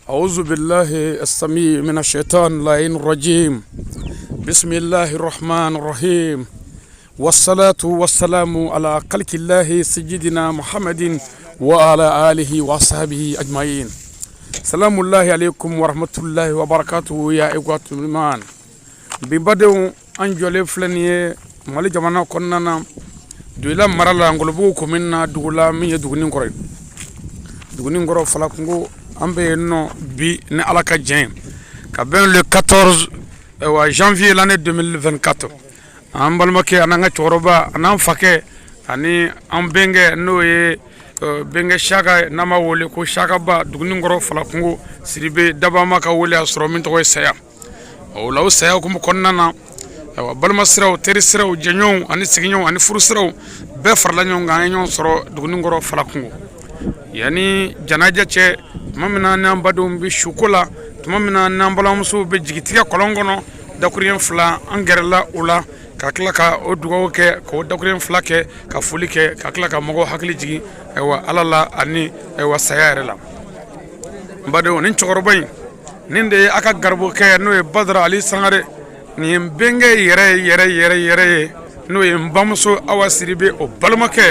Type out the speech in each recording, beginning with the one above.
أعوذ بالله السميع من الشيطان اللعين الرجيم. بسم الله الرحمن الرحيم، والصلاة والسلام على خلق الله سيدنا محمد وعلى آله وصحبه أجمعين. سلام الله عليكم ورحمة الله وبركاته يا إخوة الإيمان. ببدو أنجولي فلانية مالي جمانا كوننا دولا مرلا نغلبوكم منا دولا مية دوغنين كورين دوغنين كورو فلاكنغو ambe no bi ne alaka jen ka ben le 14 janvier l'année 2024 ambalma ke ananga choroba anam fake ani ambenge no ye benge shaka nama wole ko shaka ba dugni ngoro fala kungo siribe daba maka wole asro min to saya o law saya ko konnana balma siraw teri siraw jenyon ani siginyon ani furu siraw be farla nyon ganyon soro dugni ngoro fala kungo yani janaja che mamina nambadum bi shukula tumamina nambalamsu be jigitiya kolongono dakurien fla angerla ula ka klaka o dugo ke ko dakurien fla ke ka fuli ke ka klaka mogo hakli jigi ewa alala ani ewa sayarela mbado nin chogorobay ninde aka garbo ke no e badra ali sangare ni benge yere no e mbamso awasiribe o balmake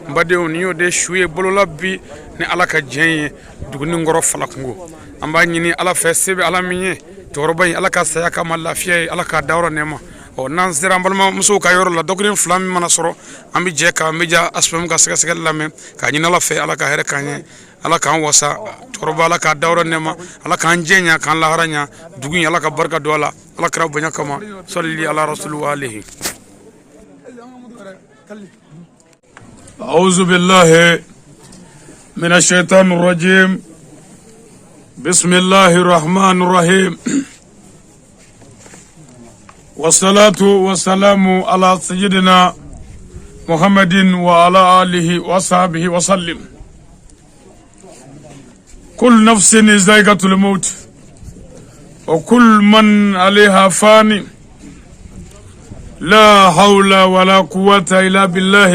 mbade niyo de shuye bolola bi ni alaka jenye dugni ngoro falakungo amba nyini ala fesebe ala minye torobay alaka saya kama lafiya alaka dawra nema o nan zira mbalma muso ka yoro la dogrin flam mana soro ambi jeka meja aspem ka sega lame ka nyina la fe alaka here kanye alaka wasa toroba alaka dawra nema alaka njenya kan la haranya dugni alaka barka dola alaka rabbanya kama salli ala rasul alihi. أعوذ بالله من الشيطان الرجيم. بسم الله الرحمن الرحيم، والصلاة والسلام على سيدنا محمد وعلى آله وصحبه وسلم. كل نفس ذائقة الموت وكل من عليها فان، لا حول ولا قوة إلا بالله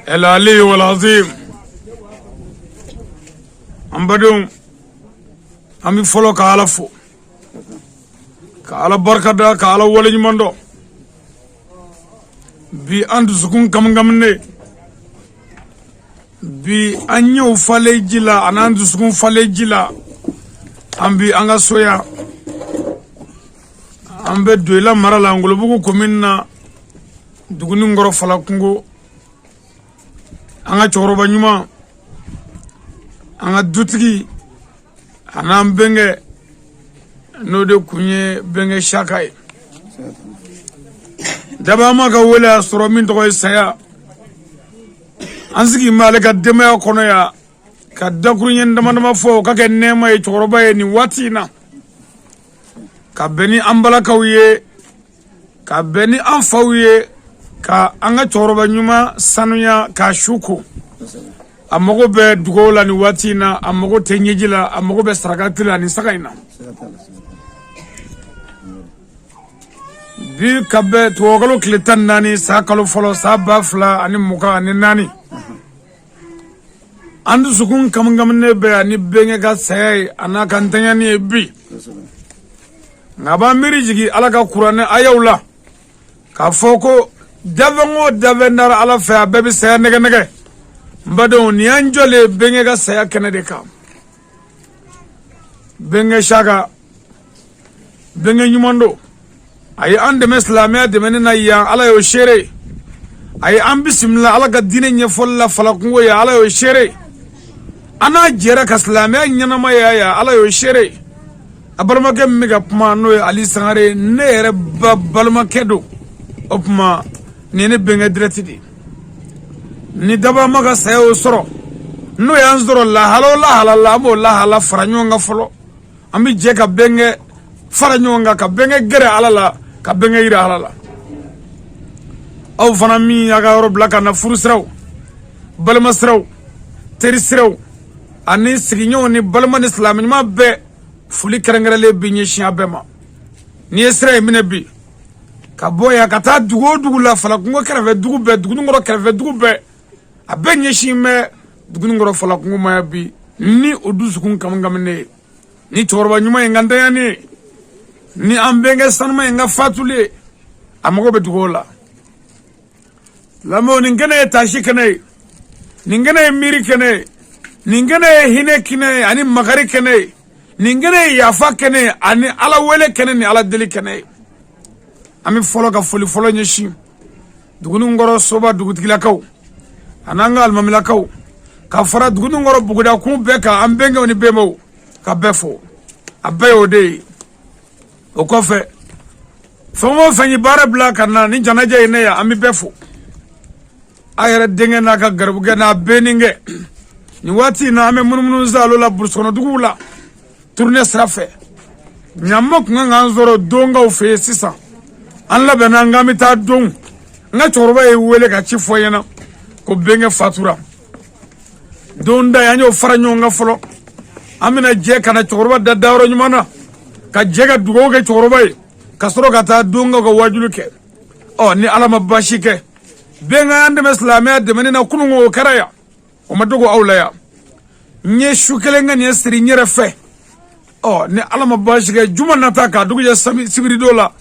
العلي والعظيم. أمبدون أمي فلو كالفو كالا بركة دا كالا ولي مندو بي أنت سكون كمنغمني بي أنيو فالي جلا أنا أنت سكون فالي جلا أمبي أنغا سويا أمبي دويلا مرلا أنغلبوكو كميننا دغني نغرو فلاكونغو anga choroba nyuma anga dutigi anam benge no de kunye benge shakai daba ma ka wala soro min to saya ansigi malaka dema kono ya ka dakurunyen dama fo ka ke nema e choroba e ni watina ka beni ambala kawye ka beni anfawye ka anga choroba nyuma sanuya ka shuku amogo be dugola ni watina amogo tenyejila amogo be saragatila ni sakaina bi kabe tuogalo kletan nani sakalo folo sabafla ani muka ani nani andu sukun kamangamne be ani benge ga say ana kantanya ni bi ngaba mirijigi alaka qur'ane ayawla ka foko davango davendar ala fa bebe saya nege mbado ni anjole benge ga saya kenede kam benge shaga benge nyumando ay ande meslamia de menena ya ala yo shere ay ambisimla ala ga dine nye folla fala kungo ya ala yo shere ana jera kaslamia nyana ma ya ala yo shere abarma ke mega pma no ali sangare nere balma kedo opma nene benga dretidi ni daba maga sayo soro no yanzoro la halala mo la hala faranyo nga folo ambi je ka benge faranyo nga ka benge gere alala ka benge ira alala aw fana mi aga ro blaka na furusraw balmasraw terisraw ani siginyo ni balman islam ni ma be fuli kerengere bi nyi shiabema ni esra mine bi ka boya kata dugu la fala kungo kereve dugu be dugu ngoro kereve dugu be abenye shime dugu ngoro fala kungo ma bi ni odusukun kamangamne ni chorba nyuma nganda yani ni ambenge sanma nga fatule amago betugola lamo ningene tashi kene ningene miri kene ningene hine kene ani magari kene ningene yafa kene ani ala wele kene ni ala deli kene ami folo ka folo nyeshi dugunu ngoro soba dugutigila kaw ananga almamila kaw ka fara dugunu ngoro buguda ku beka ambenge oni bemo ka befo abayo de o kofe fongo fanyi bara bla kana ni janaja ine ya ami befo ayere denge na ka garbu gena beninge ni wati na ame munumunu zalo la bursono dugula tourner srafe nyamok nga nzoro donga o fe sisa an la benanga mi ta don nga chorba e wele ka ci foyena ko benge fatura donda yanyo faranyo nga folo amina je kana chorba da dawro nyumana ka jega dugo ke chorba e kasoro ka ta donga ko wajuluke o ni alama bashike benga ande islamia de menina kunungo karaya o madogo awlaya nye shukelenga nye siri nyere fe o ni alama bashike juma nata ka dugo ya sibiri dola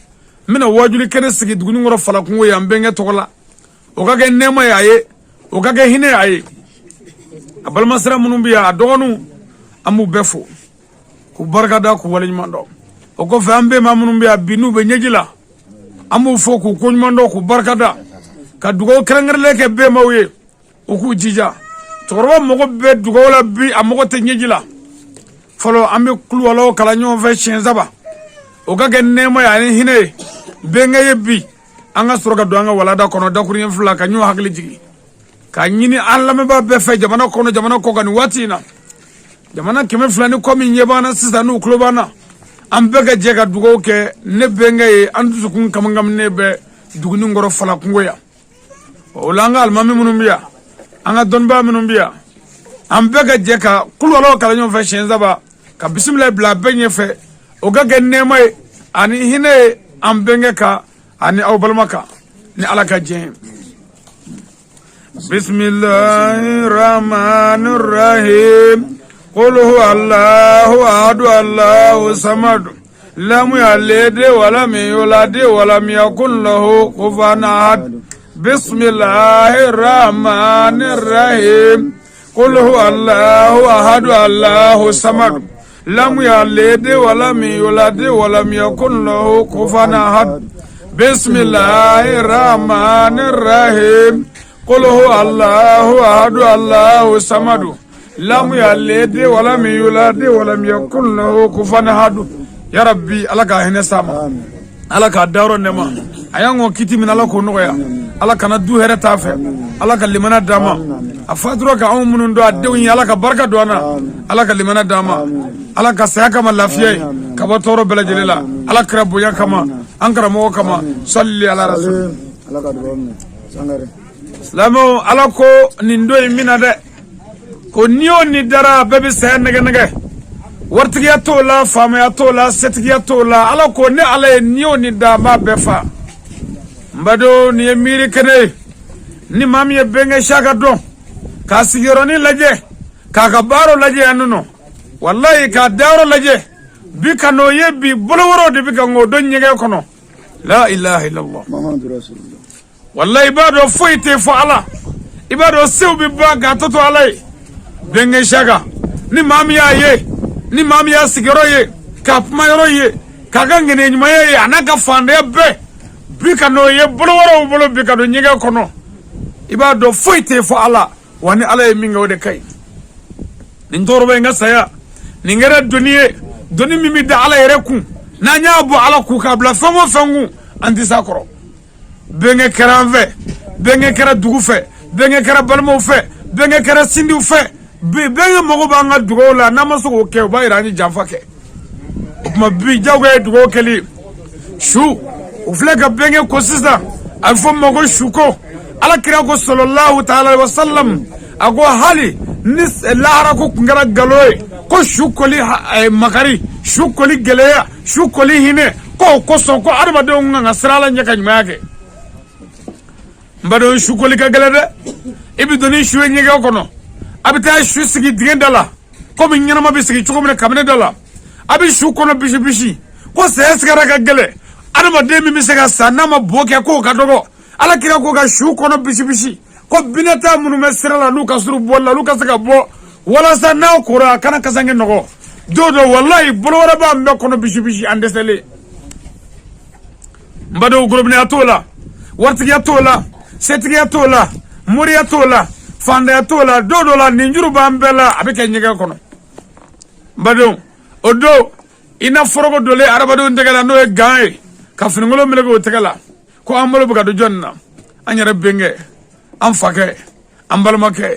mina wajuli kene sigi duguni ngoro fala kungo ya mbenge tokola o kage nema yaye o kage hine yaye abal masra munumbiya adonu amu befo ku barkada ku wali mando o ko fambe ma munumbiya binu be nyejila amu fo ku kunmando ku barkada ka dugo krengerle ke be mawye o ku jija torwa mogo be dugo la bi amogo te nyejila folo ambe kulwalo kala nyon ve chenzaba o kage nema yaye hine benga yebi anga soroga do anga wala da kono da kuri fula ka nyu hakli jigi ka nyini alla me ba be fe jamana kono jamana ko kan watina jamana keme fulani ko mi nyebana sisa no klobana ambega jega dugo ke ne benga ye andu kun kamangam ne be duguni ngoro fala kungoya o langa almami munumbiya anga donba munumbiya ambega jeka kulwalo kala nyu fe shenza ba ka bismillah bla benye fe o ga genne mai ani hine ambenge ka ani aw balmaka ni alaka jem bismillahir rahmanir rahim qul huwallahu ahad allahu samad lam yalid wa lam yulad wa lam yakul lahu kufuwan ahad bismillahir rahmanir rahim qul huwallahu ahad allahu samad lam yalid wa lam yulad wa lam yakul lahu kufuwan ahad bismillahir rahmanir rahim qul huwallahu ahad allahu samad lam yalid wa lam yulad wa lam yakul lahu kufuwan ahad ya rabbi alaka hene sama alaka dawro nema ayango kiti min alako noya alaka na du here tafe alaka limana dama afadro ka munun do adewin alaka barka do ana alaka limana dama alaka sayaka ma lafiye ka botoro bela jelila alaka rabbu ya kama ankara mo kama salli ala rasul alaka do sangare islamo alako nindo mina de ko niyo ni dara bebe say nege wartigiya tola famaya tola setigiya tola alako ne ala niyo ni dama befa mbado ni emiri kene ni mami e benge shaka don ka sigironi laje ka kabaro laje anuno wallahi ka dawro laje bi kano yebi boloworo de bi kango don nyege kono la ilaha illallah muhammadur rasulullah wallahi bado foite fo ala ibado sewbi baga toto alay benge shaka ni mami ya ye ni mami ya sigiro ye ka mayoro ye ka gangene nyuma ye anaka fande be bika no ye boloworo bolo bika do nyega kono ibado foite fo ala wani ala e minga wode kay nin torbe nga saya ni ngere doni mimi da ala yere ku na nyaabo ala ku ka bla famo fangu andi sakoro benge karanve benge kara dugu fe benge kara balmo fe benge kara sindi fe benge mogo ba nga dugo la na maso ko ke ba irani jamfa ke ma bi jawge dugo keli shu uflega benge ko sisa alfo mogo shuko ala kira ko sallallahu ta'ala alaihi wasallam ago hali nis lahara ko ngara galoy ko shukoli makari shukoli geleya shukoli hine ko son ko arba de nga srala nyaka nyake mbado shukoli ka gelede ibi doni shuwe nyega kono abita shu sigi digenda la ko mi nyana ma bi sigi chuko mi kamne dala abi shu kono bishi bishi ko sigara ka gele adama de mi se ka sanna ma boke ko ka dogo ala kira ko ka shu kono bishi bishi ko binata munu mesra la luka suru bolla luka saka bo wala sa na ko ra kana kasange nogo dodo wallahi bolora ba mbe kono bishi bishi andesele mbado grobne atola wartigi atola setigi atola muri atola fanda atola dodo la ninjuru ba mbela abike nyega kono mbado odo ina forogo dole arabado ndegala no e gaay ka finngolo melego tegala ko amolo buga do jonna anyara benge am fake am balmake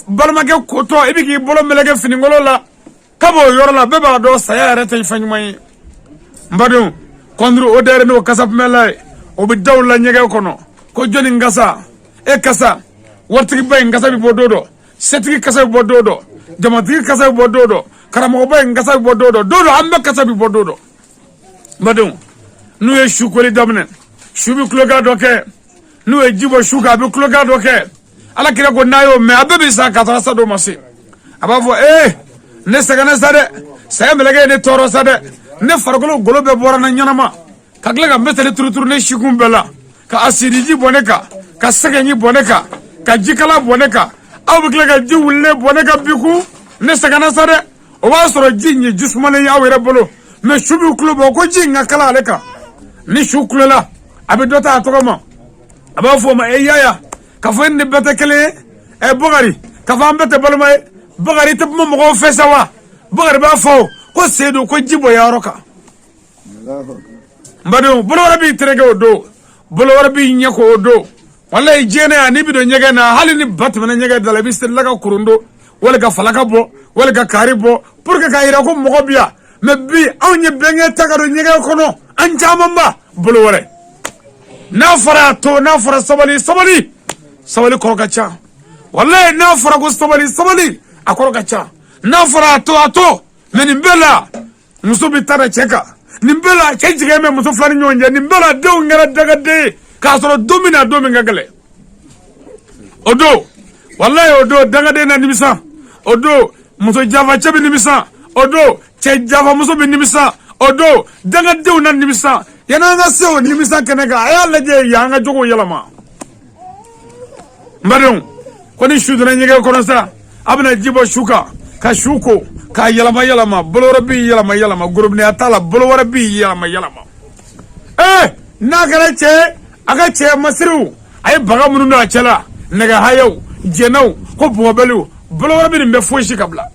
balmake ko to ibiki bolo melege finngolo la kabo yorla beba do saya rete fanyumay mbado kondru odere no kasap melay o bi dawla nyege kono ko joni ngasa e kasa wartigi bay ngasa bi bododo setigi kasa bi bododo jamatigi kasa bi bododo karamo bay ngasa bi bododo dodo ambe kasa bi bododo mbado nu e shukoli damne shubi kloga doke nu e jibo shuka bi kloga doke ala kira ko nayo me abebi sa kata sa do masi abavo ne sagana sade saya melege ne toro sade ne fargolo golo be borana nyanama kagla ga metale turuturu ne shikum bela ka asiriji boneka ka segenyi boneka ka jikala boneka aw bi ga jiwulle boneka biku ne sagana sade o ba soro jinni jismane ya were bolo me shubi klubo ko jinga kala aleka ni shukula abidota atogoma abafo ma yaya ka fo ne betekele e bogari ka fa mbete balmay bogari te mo mo fesawa bogari ba fo ko sedo ko jibo ya roka mbado bolo rabi terege odo bolo rabi nyako odo wallahi jene ani bido nyega na halini batmana nyega dala bistel laga kurundo wala ga falaka bo wala ga karibo pour que ka ira ko mo biya me bi awnya benge tagaro nyega kono anjamamba bolo wore na fara to na fara sabali korokacha wallahi na fara go sabali akorokacha na fara to meni bela musubi tara cheka nimbela chejige me musu flani nyonje nimbela de ngara daga de ka soro domina dominga gale odo wallahi odo daga de na nimisa odo musu java chabi nimisa odo che java musu bi nimisa odo daga de na nimisa yana nga sewo nimisa kenega aya leje yanga jogo yalama mbadon koni shuduna nyege kono sa abna jibo shuka ka shuko ka yalama bolora bi yalama gurubne atala bolora bi yalama nagara che aga che masiru ay baga munu na chala naga hayo jenaw ko bobelu bolora bi mbe foshi kabla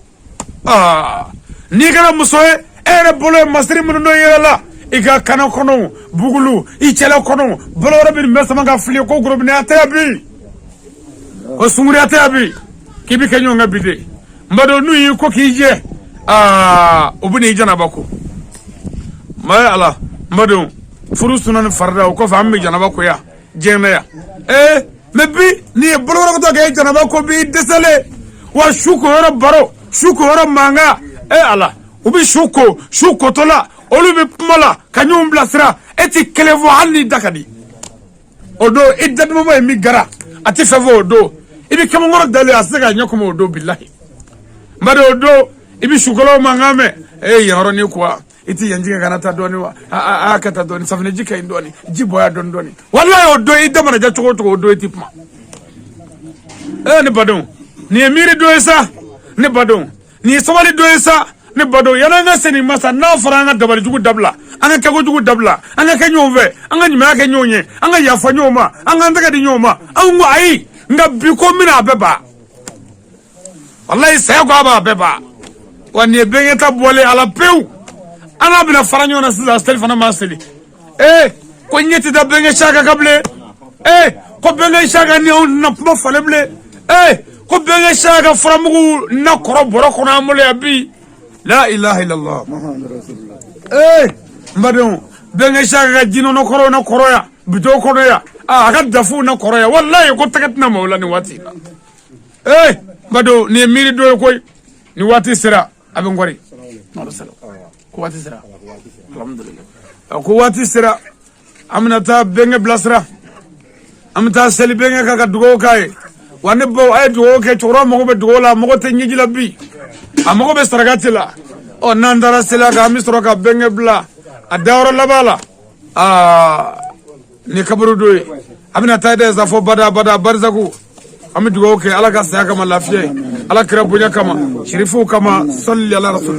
ni gara musoe ere bolo masiri munu no yela iga kana kono bugulu I chela kono bolora bi mbe sama ga fli ko gurubne atabi ko sunguri atabi kibi kenyo ngabide mbado nuyi ko kije obuni janaba ko ma ala mbado furu sunan farda ko fammi janaba ko ya jena ya mebi ni bolora ko to ga janaba ko bi desale wa shuko ora baro shuko ora manga ala ubi shuko tola olu bi mala kanyum blasra eti kelevo halni dakadi odo iddat mo mi gara ati favo odo ibi kamo ngoro dale asega nyakomo odo billahi mbado odo ibi shukolo mangame yaro ni kwa iti yanjinga kanata doni wa akata doni safne jika indoni jiboya doni wallahi odo idamana ja choko odo etipma ni badon ni emiri do esa ni badon ni somali do esa ni badon yana nga seni masa na faranga dabali jugu dabla anga kago jugu dabla anga kanyove anga nyima ka nyonye anga yafa nyoma anga ndaga di nyoma angu ai nga biko mina beba wallahi sayo aba beba wani benye ta bole ala peu ana bina faranyo na sila telefona masili ko nyeti da benye shaka kable ko benye shaka ni on na pma faleble ko benye shaka faramugu na koro boro kono amule abi la ilaha illallah muhammadur rasulullah mbadon benye shaka jino no koro na koroya bito koroya aga dafu na koroya wallahi ko takatna maulani wati mbado ni miri do koy ni wati sira abe ngori ko wati sira alhamdulillah ko wati sira amnata benge blasra amta seli benge ka dugo kay wane bo ay dugo ke choro mo be dugo la mo te nyiji la bi amogo be saragati la o n'an taara seli kan an bɛ sɔrɔ ka bɛnkɛ bila a dayɔrɔ laban la ni kaburu dɔ ye a bɛna taa da fɔ bada barisaku an bɛ dugawu kɛ ala ka saya kama lafiya ala kira bonya kama shirifuw kama salli ala rasul